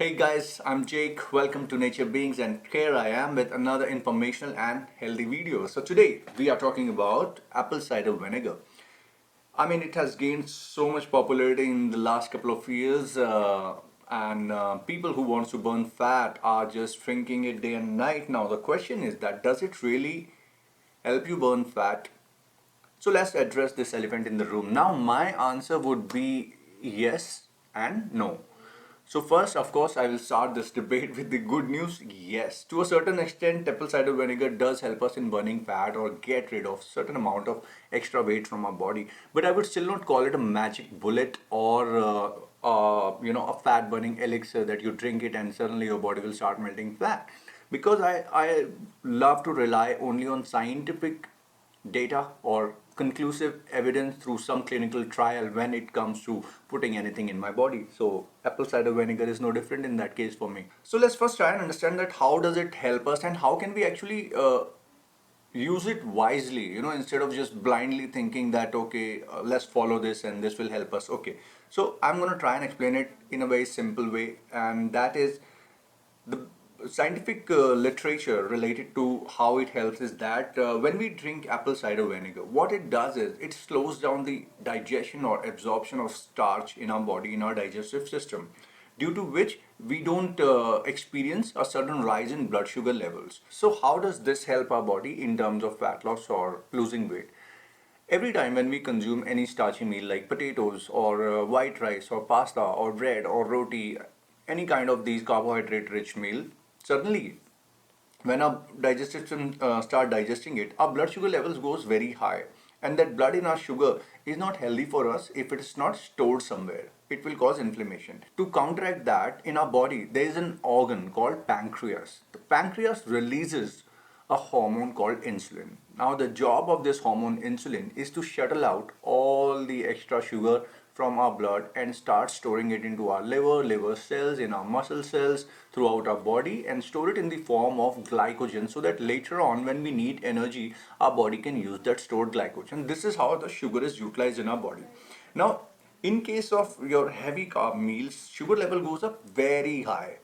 Hey guys, I'm Jake. Welcome to Nature Beings, and here I am with another informational and healthy video. So today we are talking about apple cider vinegar. I mean, it has gained so much popularity in the last couple of years, and people who want to burn fat are just drinking it day and night. Now the question is that does it really help you burn fat? So let's address this elephant in the room. Now my answer would be yes and no. So first, of course, I will start this debate with the good news. Yes, to a certain extent, apple cider vinegar does help us in burning fat or get rid of certain amount of extra weight from our body. But I would still not call it a magic bullet or a fat burning elixir that you drink it and suddenly your body will start melting fat. Because I love to rely only on scientific data or conclusive evidence through some clinical trial when it comes to putting anything in my body. So apple cider vinegar is no different in that case for me. So let's first try and understand that how does it help us and how can we actually use it wisely, instead of just blindly thinking that okay, let's follow this and this will help us. Okay, so I'm going to try and explain it in a very simple way, and that is the scientific literature related to how it helps is that when we drink apple cider vinegar, what it does is it slows down the digestion or absorption of starch in our body, in our digestive system, due to which we don't experience a sudden rise in blood sugar levels. So how does this help our body in terms of fat loss or losing weight? Every time when we consume any starchy meal like potatoes or white rice or pasta or bread or roti, any kind of these carbohydrate rich meal, suddenly when our digestive system start digesting it, our blood sugar levels goes very high, and that blood in our sugar is not healthy for us if it is not stored somewhere. It will cause inflammation. To counteract that, in our body there is an organ called pancreas. The pancreas releases a hormone called insulin. Now the job of this hormone insulin is to shuttle out all the extra sugar from our blood and start storing it into our liver cells, in our muscle cells, throughout our body, and store it in the form of glycogen so that later on when we need energy, our body can use that stored glycogen. This is how the sugar is utilized in our body. Now, in case of your heavy carb meals, sugar level goes up very high,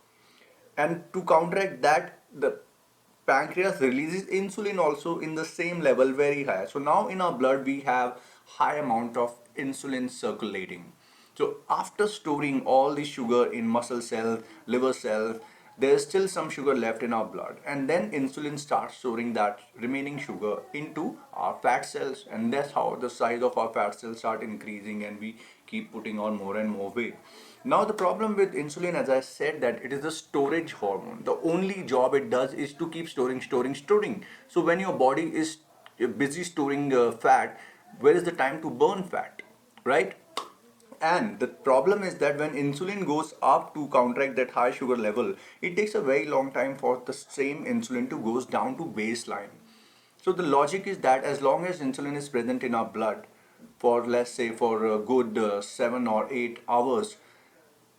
and to counteract that, the pancreas releases insulin also in the same level very high. So now in our blood we have high amount of insulin circulating. So after storing all the sugar in muscle cells, liver cells, there is still some sugar left in our blood, and then insulin starts storing that remaining sugar into our fat cells, and that's how the size of our fat cells start increasing and we keep putting on more and more weight. Now the problem with insulin, as I said, that it is a storage hormone. The only job it does is to keep storing. So when your body is busy storing fat, where is the time to burn fat, right? And the problem is that when insulin goes up to counteract that high sugar level, it takes a very long time for the same insulin to goes down to baseline. So the logic is that as long as insulin is present in our blood for, let's say, for a good 7 or 8 hours,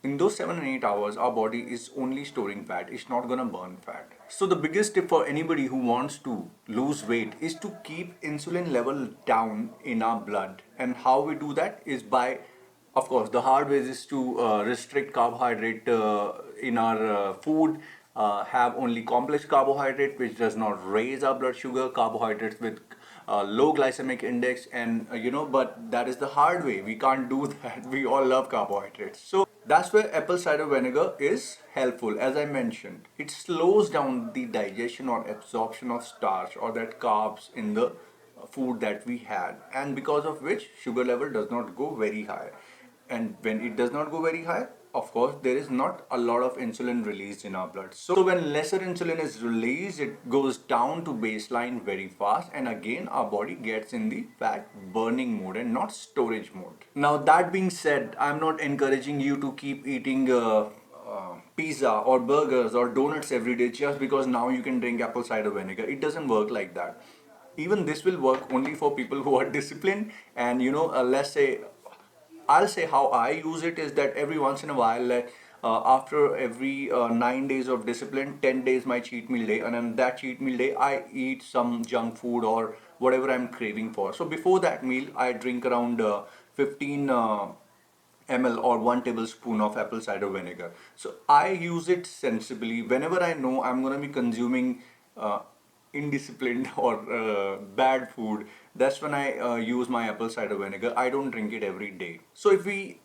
in those 7 and 8 hours our body is only storing fat. It's not gonna burn fat. So the biggest tip for anybody who wants to lose weight is to keep insulin level down in our blood, and how we do that is by, of course, the hard ways is to restrict carbohydrate in our food, have only complex carbohydrate which does not raise our blood sugar, carbohydrates with low glycemic index, and but that is the hard way. We can't do that. We all love carbohydrates. So that's where apple cider vinegar is helpful. As I mentioned, it slows down the digestion or absorption of starch or that carbs in the food that we had, and because of which sugar level does not go very high. And when it does not go very high, of course there is not a lot of insulin released in our blood. So when lesser insulin is released, it goes down to baseline very fast, and again our body gets in the fat burning mode and not storage mode. Now that being said, I'm not encouraging you to keep eating pizza or burgers or donuts every day just because now you can drink apple cider vinegar. It doesn't work like that. Even this will work only for people who are disciplined, and let's say, I'll say how I use it is that every once in a while, like after every 9 days of discipline, 10 days my cheat meal day, and on that cheat meal day, I eat some junk food or whatever I'm craving for. So before that meal, I drink around 15 ml or 1 tablespoon of apple cider vinegar. So I use it sensibly whenever I know I'm going to be consuming uh, indisciplined or bad food. That's when I use my apple cider vinegar. I don't drink it every day. So if we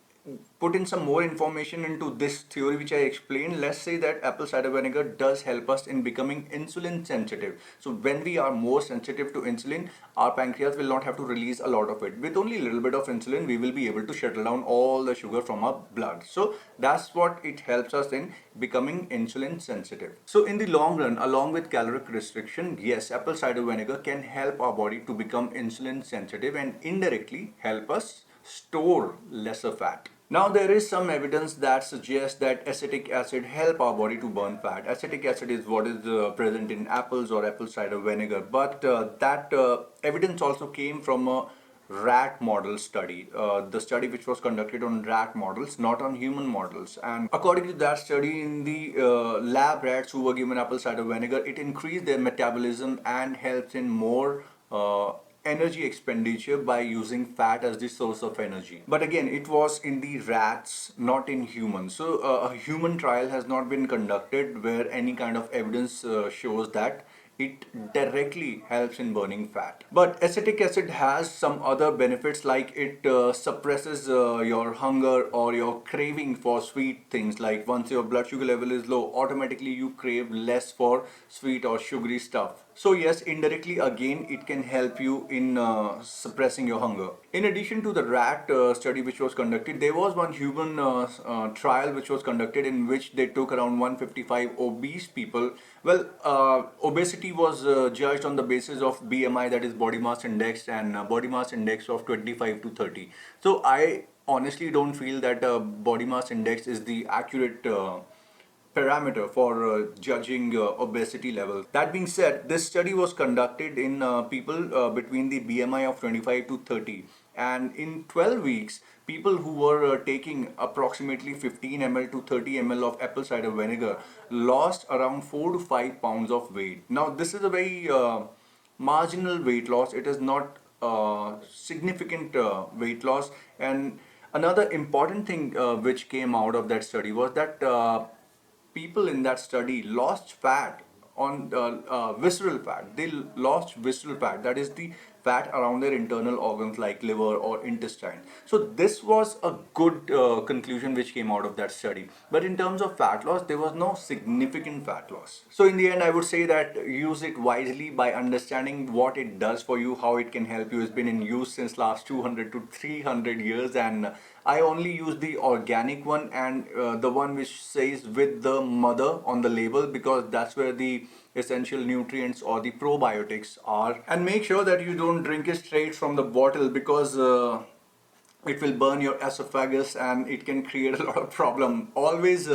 put in some more information into this theory which I explained, let's say that apple cider vinegar does help us in becoming insulin sensitive. So when we are more sensitive to insulin, our pancreas will not have to release a lot of it. With only a little bit of insulin, we will be able to shuttle down all the sugar from our blood. So that's what it helps us in becoming insulin sensitive. So in the long run, along with caloric restriction, yes, apple cider vinegar can help our body to become insulin sensitive and indirectly help us store lesser fat. Now there is some evidence that suggests that acetic acid help our body to burn fat. Acetic acid is what is present in apples or apple cider vinegar, but that evidence also came from a rat model study, the study which was conducted on rat models, not on human models. And according to that study, in the lab rats who were given apple cider vinegar, it increased their metabolism and helps in more energy expenditure by using fat as the source of energy. But again, it was in the rats, not in humans. So a human trial has not been conducted where any kind of evidence shows that it directly helps in burning fat. But acetic acid has some other benefits, like it suppresses your hunger or your craving for sweet things. Like once your blood sugar level is low, automatically you crave less for sweet or sugary stuff. So yes, indirectly again it can help you in suppressing your hunger. In addition to the rat study which was conducted, there was one human trial which was conducted in which they took around 155 obese people. Well, obesity was judged on the basis of BMI, that is body mass index, and body mass index of 25 to 30. So I honestly don't feel that body mass index is the accurate parameter for judging obesity levels. That being said, this study was conducted in people between the BMI of 25 to 30, and in 12 weeks, people who were taking approximately 15 ml to 30 ml of apple cider vinegar lost around 4 to 5 pounds of weight. Now, this is a very marginal weight loss. It is not significant weight loss. And another important thing which came out of that study was that people in that study lost fat on visceral fat. They lost visceral fat, that is the fat around their internal organs like liver or intestine. So this was a good conclusion which came out of that study. But in terms of fat loss, there was no significant fat loss. So in the end, I would say that use it wisely by understanding what it does for you, how it can help you. It's been in use since last 200 to 300 years, and I only use the organic one and the one which says with the mother on the label, because that's where the essential nutrients or the probiotics are. And make sure that you don't drink it straight from the bottle, because it will burn your esophagus and it can create a lot of problem. Always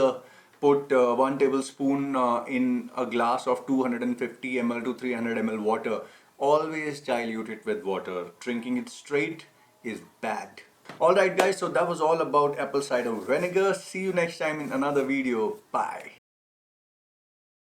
put 1 tablespoon in a glass of 250 ml to 300 ml water. Always dilute it with water. Drinking it straight is bad. Alright guys, so that was all about apple cider vinegar. See you next time in another video. Bye.